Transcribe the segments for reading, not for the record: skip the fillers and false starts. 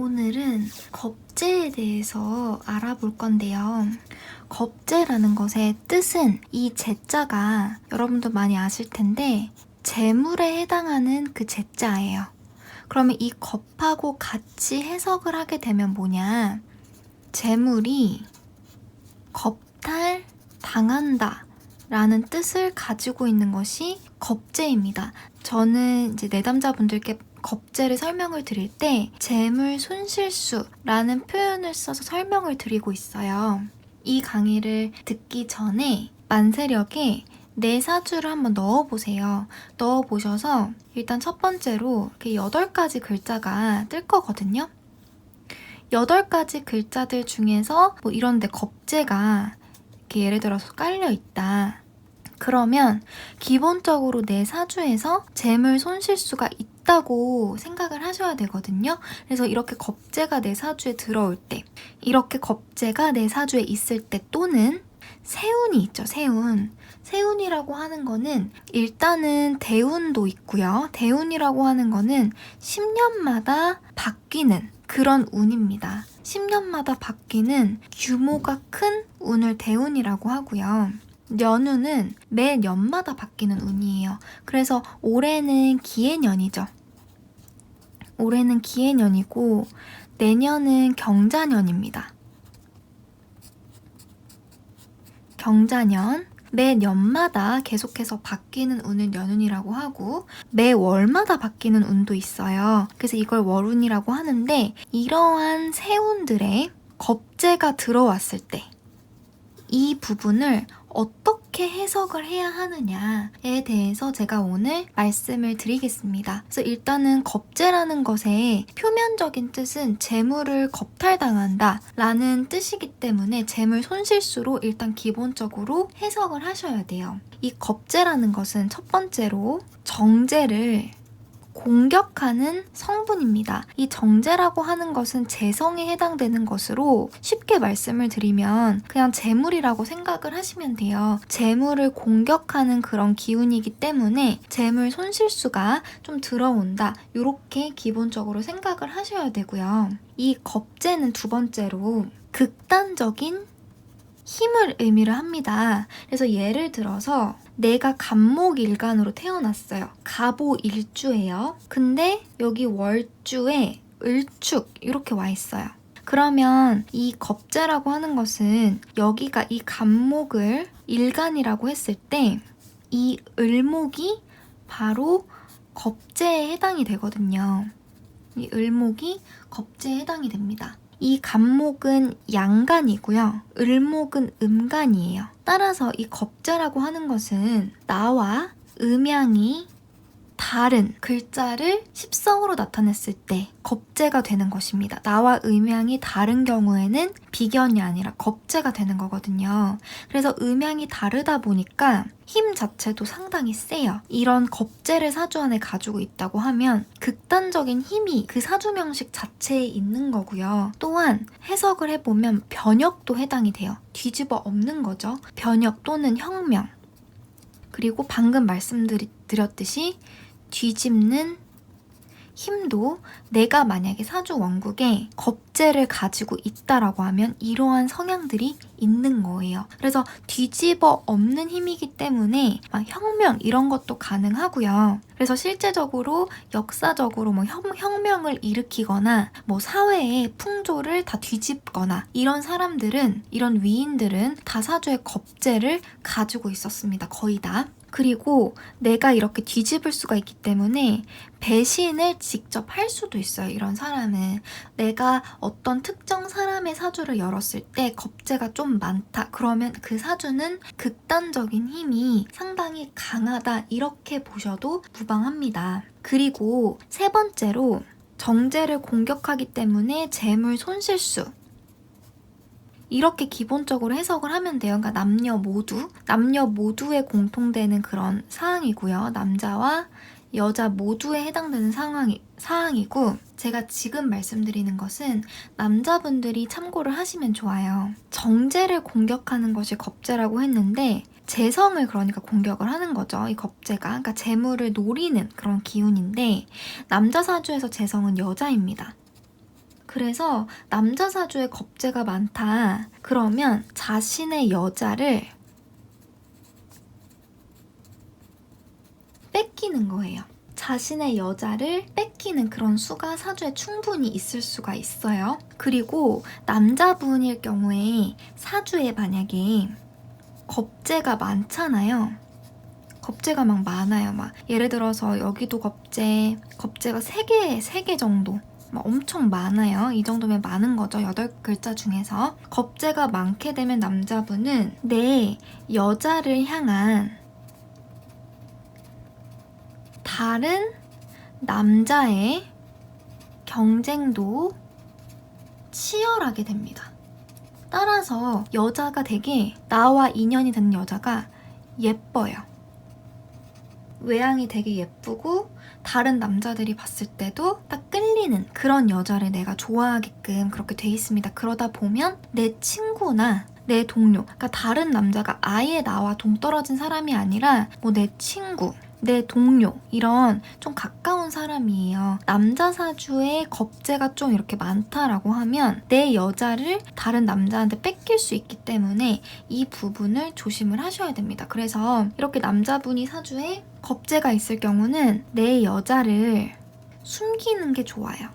오늘은 겁재에 대해서 알아볼 건데요. 겁재라는 것의 뜻은 이 재자가 여러분도 많이 아실 텐데 재물에 해당하는 그 재자예요. 그러면 이 겁하고 같이 해석을 하게 되면 뭐냐? 재물이 겁탈 당한다 라는 뜻을 가지고 있는 것이 겁재입니다. 저는 이제 내담자분들께 겁재를 설명을 드릴 때 재물 손실수라는 표현을 써서 설명을 드리고 있어요. 이 강의를 듣기 전에 만세력에 내 사주를 한번 넣어보세요. 넣어보셔서 일단 첫 번째로 이렇게 8가지 글자가 뜰 거거든요. 8가지 글자들 중에서 뭐 이런데 겁재가 이렇게 예를 들어서 깔려 있다. 그러면 기본적으로 내 사주에서 재물 손실수가 있다고 생각을 하셔야 되거든요. 그래서 이렇게 겁재가 내 사주에 들어올 때, 이렇게 겁재가 내 사주에 있을 때 또는 세운이 있죠, 세운. 세운이라고 하는 거는 일단은 대운도 있고요. 대운이라고 하는 거는 10년마다 바뀌는 그런 운입니다. 10년마다 바뀌는 규모가 큰 운을 대운이라고 하고요. 연운은 매년마다 바뀌는 운이에요. 그래서 올해는 기해년이죠. 올해는 기해년이고 내년은 경자년입니다. 경자년, 매년마다 계속해서 바뀌는 운을 연운이라고 하고 매월마다 바뀌는 운도 있어요. 그래서 이걸 월운이라고 하는데 이러한 세운들의 겁재가 들어왔을 때 이 부분을 어떻게 해석을 해야 하느냐에 대해서 제가 오늘 말씀을 드리겠습니다. 그래서 일단은 겁재라는 것의 표면적인 뜻은 재물을 겁탈당한다 라는 뜻이기 때문에 재물 손실수로 일단 기본적으로 해석을 하셔야 돼요. 이 겁재라는 것은 첫 번째로 정제를 공격하는 성분입니다. 이 정제라고 하는 것은 재성에 해당되는 것으로 쉽게 말씀을 드리면 그냥 재물이라고 생각을 하시면 돼요. 재물을 공격하는 그런 기운이기 때문에 재물 손실수가 좀 들어온다. 이렇게 기본적으로 생각을 하셔야 되고요. 이 겁재는 두 번째로 극단적인 힘을 의미를 합니다. 그래서 예를 들어서 내가 갑목일간으로 태어났어요. 갑오일주예요. 근데 여기 월주에 을축 이렇게 와 있어요. 그러면 이 겁재라고 하는 것은 여기가 이 갑목을 일간이라고 했을 때 이 을목이 바로 겁재에 해당이 되거든요. 이 을목이 겁재에 해당이 됩니다. 이 갑목은 양간이고요. 을목은 음간이에요. 따라서 이 겁재라고 하는 것은 나와 음양이 다른 글자를 십성으로 나타냈을 때 겁재가 되는 것입니다. 나와 음양이 다른 경우에는 비견이 아니라 겁재가 되는 거거든요. 그래서 음양이 다르다 보니까 힘 자체도 상당히 세요. 이런 겁재를 사주 안에 가지고 있다고 하면 극단적인 힘이 그 사주 명식 자체에 있는 거고요. 또한 해석을 해보면 변혁도 해당이 돼요. 뒤집어 엎는 거죠. 변혁 또는 혁명. 그리고 방금 말씀드렸듯이 뒤집는 힘도 내가 만약에 사주 원국에 겁재를 가지고 있다라고 하면 이러한 성향들이 있는 거예요. 그래서 뒤집어 엎는 힘이기 때문에 막 혁명 이런 것도 가능하고요. 그래서 실제적으로 역사적으로 뭐 혁명을 일으키거나 뭐 사회의 풍조를 다 뒤집거나 이런 사람들은 이런 위인들은 다 사주에 겁재를 가지고 있었습니다. 거의 다. 그리고 내가 이렇게 뒤집을 수가 있기 때문에 배신을 직접 할 수도 있어요. 이런 사람은 내가 어떤 특정 사람의 사주를 열었을 때 겁재가 좀 많다. 그러면 그 사주는 극단적인 힘이 상당히 강하다. 이렇게 보셔도 무방합니다. 그리고 세 번째로 정제를 공격하기 때문에 재물 손실수. 이렇게 기본적으로 해석을 하면 돼요. 그러니까 남녀 모두에 공통되는 그런 사항이고요. 남자와 여자 모두에 해당되는 사항이고 제가 지금 말씀드리는 것은 남자분들이 참고를 하시면 좋아요. 정제를 공격하는 것이 겁재라고 했는데 재성을 그러니까 공격을 하는 거죠. 이 겁재가. 그러니까 재물을 노리는 그런 기운인데 남자 사주에서 재성은 여자입니다. 그래서 남자 사주에 겁재가 많다. 그러면 자신의 여자를 뺏기는 거예요. 자신의 여자를 뺏기는 그런 수가 사주에 충분히 있을 수가 있어요. 그리고 남자분일 경우에 사주에 만약에 겁재가 많잖아요. 겁재가 막 많아요. 막 예를 들어서 여기도 겁재가 3개 정도 막 엄청 많아요. 이 정도면 많은 거죠. 8글자 중에서. 겁재가 많게 되면 남자분은 내 여자를 향한 다른 남자의 경쟁도 치열하게 됩니다. 따라서 여자가 되게 나와 인연이 되는 여자가 예뻐요. 외향이 되게 예쁘고 다른 남자들이 봤을 때도 딱 끌리는 그런 여자를 내가 좋아하게끔 그렇게 돼 있습니다. 그러다 보면 내 친구나 내 동료, 그러니까 다른 남자가 아예 나와 동떨어진 사람이 아니라 뭐 내 친구, 내 동료 이런 좀 가까운 사람이에요. 남자 사주에 겁재가 좀 이렇게 많다라고 하면 내 여자를 다른 남자한테 뺏길 수 있기 때문에 이 부분을 조심을 하셔야 됩니다. 그래서 이렇게 남자분이 사주에 겁재가 있을 경우는 내 여자를 숨기는 게 좋아요.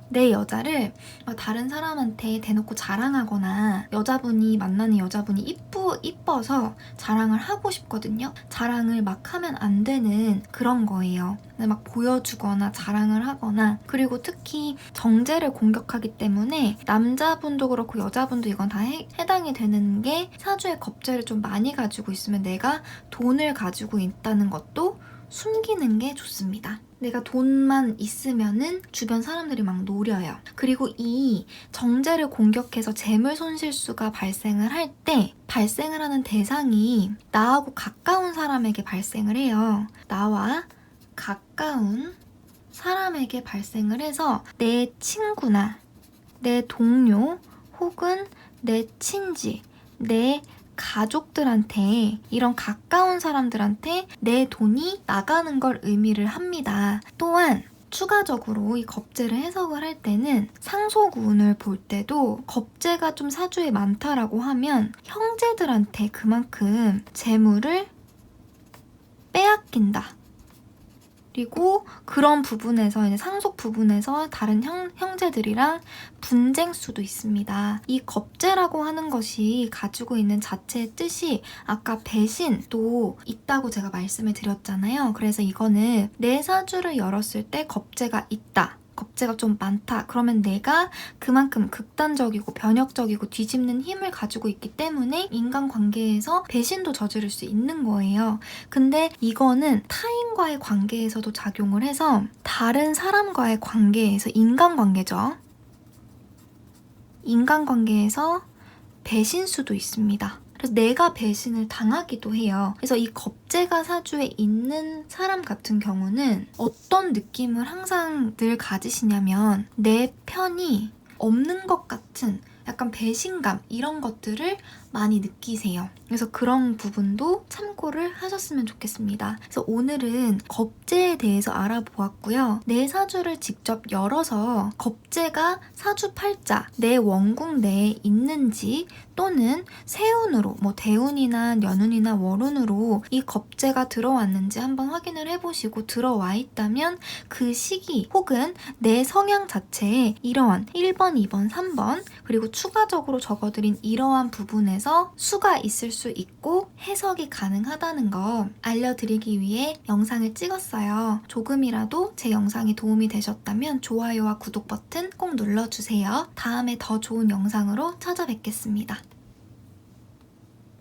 내 여자를 다른 사람한테 대놓고 자랑하거나 여자분이 만나는 여자분이 이뻐서 자랑을 하고 싶거든요. 자랑을 막 하면 안 되는 그런 거예요. 막 보여주거나 자랑을 하거나 그리고 특히 정제를 공격하기 때문에 남자분도 그렇고 여자분도 이건 다 해당이 되는 게 사주에 겁재를 좀 많이 가지고 있으면 내가 돈을 가지고 있다는 것도 숨기는 게 좋습니다. 내가 돈만 있으면은 주변 사람들이 막 노려요. 그리고 이 정제를 공격해서 재물 손실수가 발생을 할 때 발생을 하는 대상이 나하고 가까운 사람에게 발생을 해요. 나와 가까운 사람에게 발생을 해서 내 친구나 내 동료 혹은 내 친지, 내 가족들한테 이런 가까운 사람들한테 내 돈이 나가는 걸 의미를 합니다. 또한 추가적으로 이 겁재를 해석을 할 때는 상속운을 볼 때도 겁재가 좀 사주에 많다라고 하면 형제들한테 그만큼 재물을 빼앗긴다. 그리고 그런 부분에서 이제 상속 부분에서 다른 형제들이랑 분쟁 수도 있습니다. 이 겁재라고 하는 것이 가지고 있는 자체의 뜻이 아까 배신도 있다고 제가 말씀을 드렸잖아요. 그래서 이거는 내 사주를 열었을 때 겁재가 있다. 겁재가 좀 많다. 그러면 내가 그만큼 극단적이고 변혁적이고 뒤집는 힘을 가지고 있기 때문에 인간관계에서 배신도 저지를 수 있는 거예요. 근데 이거는 타인과의 관계에서도 작용을 해서 다른 사람과의 관계에서 인간관계죠. 인간관계에서 배신수도 있습니다. 그래서 내가 배신을 당하기도 해요. 그래서 이 겁재가 사주에 있는 사람 같은 경우는 어떤 느낌을 항상 늘 가지시냐면 내 편이 없는 것 같은 약간 배신감 이런 것들을 많이 느끼세요. 그래서 그런 부분도 참고를 하셨으면 좋겠습니다. 그래서 오늘은 겁재에 대해서 알아보았고요. 내 사주를 직접 열어서 겁재가 사주 팔자, 내 원궁 내에 있는지 또는 세운으로 뭐 대운이나 연운이나 월운으로 이 겁재가 들어왔는지 한번 확인을 해보시고 들어와 있다면 그 시기 혹은 내 성향 자체에 이러한 1번, 2번, 3번 그리고 추가적으로 적어드린 이러한 부분에서 수가 있을 수 있고 해석이 가능하다는 거 알려드리기 위해 영상을 찍었어요. 조금이라도 제 영상이 도움이 되셨다면 좋아요와 구독 버튼 꼭 눌러주세요. 다음에 더 좋은 영상으로 찾아뵙겠습니다.